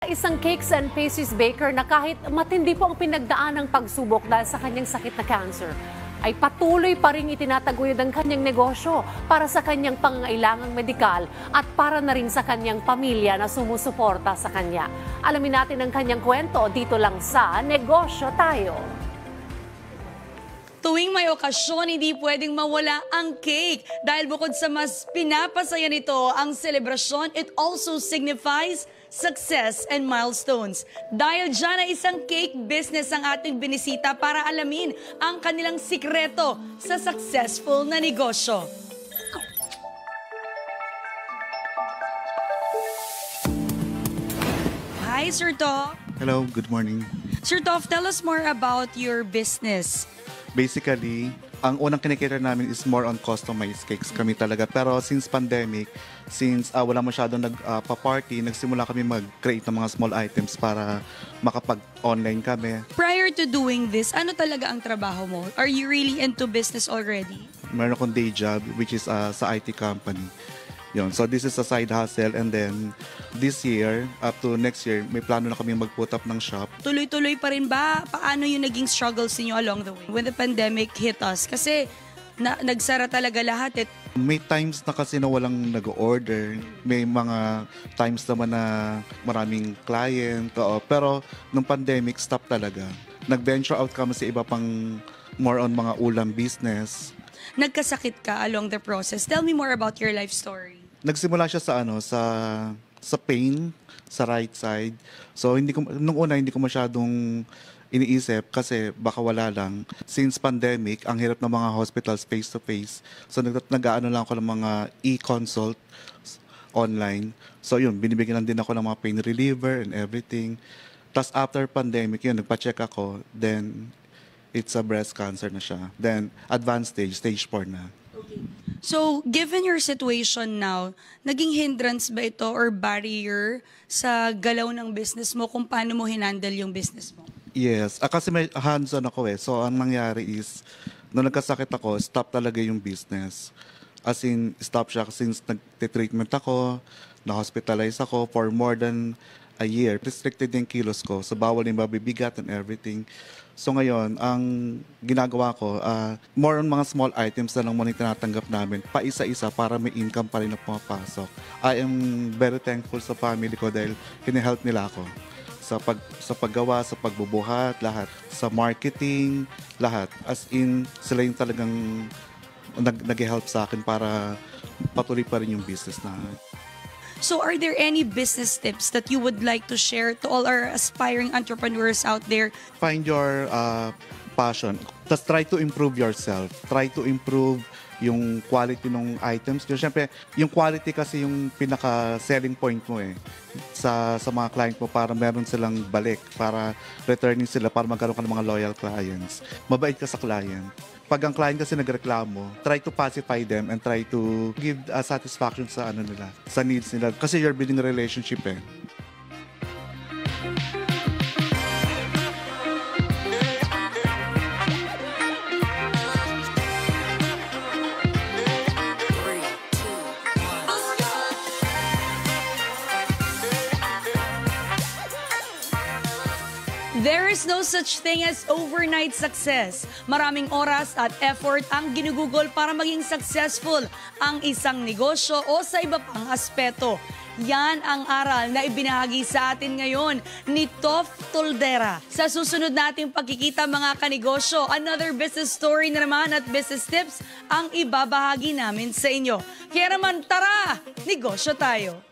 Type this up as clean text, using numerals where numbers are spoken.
Isang cakes and pastries baker na kahit matindi po ang pinagdaan ng pagsubok dahil sa kanyang sakit na cancer, ay patuloy pa rin itinataguyod ang kanyang negosyo para sa kanyang pangangailangang medikal at para na rin sa kanyang pamilya na sumusuporta sa kanya. Alamin natin ang kanyang kwento dito lang sa Negosyo Tayo. Tuwing may okasyon, hindi pwedeng mawala ang cake. Dahil bukod sa mas pinapasaya nito ang selebrasyon, it also signifies success and milestones. Dahil dyan ay isang cake business ang ating binisita para alamin ang kanilang sikreto sa successful na negosyo. Hi, Sir Toff. Hello, good morning. Sir Toff, tell us more about your business. Basically, ang unang kinikater namin is more on customized cakes kami talaga. Pero since pandemic, since wala masyadong nagpa-party, nagsimula kami mag-create ng mga small items para makapag-online kami. Prior to doing this, ano talaga ang trabaho mo? Are you really into business already? Meron akong day job, which is sa IT company. Yun. So this is a side hustle, and then this year, up to next year, may plano na kami mag-put up ng shop. Tuloy-tuloy pa rin ba? Paano yung naging struggles niyo along the way? When the pandemic hit us, kasi nagsara talaga lahat. May times na kasi na walang nag-order. May mga times naman na maraming client. Pero nung pandemic, stop talaga. Nag-venture out kami sa iba pang more on mga ulam business. Nagkasakit ka along the process. Tell me more about your life story. Nagsimula siya sa pain sa right side. So nung una hindi ko masyadong iniisip kasi baka wala lang. Since pandemic, ang hirap ng mga hospitals face to face. So nag-aano lang ako ng mga e-consult online. So yun, binibigyan lang din ako ng mga pain reliever and everything. Tapos after pandemic, yun, nagpa-check ako. Then it's a breast cancer na siya. Then advanced stage 4 na. Okay. So, given your situation now, naging hindrance ba ito or barrier sa galaw ng business mo kung paano mo hinandle yung business mo? Yes. Kasi may hands-on ako eh. So, ang nangyari is, nung nagkasakit ako, stop talaga yung business. As in, stop siya since nag-treatment ako, na-hospitalize ako for more than a year. Restricted yung kilos ko. So, bawal yung mabibigat and everything. So ngayon, ang ginagawa ko, more on mga small items na lang muna yung tinatanggap namin, pa isa-isa para may income pa rin na pumapasok. I am very thankful sa family ko dahil hinihelp nila ako. Sa paggawa, sa pagbubuhat, lahat. Sa marketing, lahat. As in, sila yung talagang nag-help sa akin para patuloy pa rin yung business na. So are there any business tips that you would like to share to all our aspiring entrepreneurs out there? Find your passion. Just try to improve yourself. Try to improve yung quality ng items. Siyempre, yung quality kasi yung pinaka-selling point mo eh. Sa mga client mo para meron silang balik, para returning sila, para magkaroon ka ng mga loyal clients. Mabait ka sa client. Pag ang client kasi nagreklamo, try to pacify them and try to give satisfaction sa nila, sa needs nila. Kasi you're building a relationship eh. There is no such thing as overnight success. Maraming oras at effort ang ginugugol para maging successful ang isang negosyo o sa iba pang aspeto. Yan ang aral na ibinahagi sa atin ngayon ni Toff Toldera. Sa susunod nating pagkikita mga kanegosyo, another business story na naman at business tips ang ibabahagi namin sa inyo. Kaya naman tara, negosyo tayo!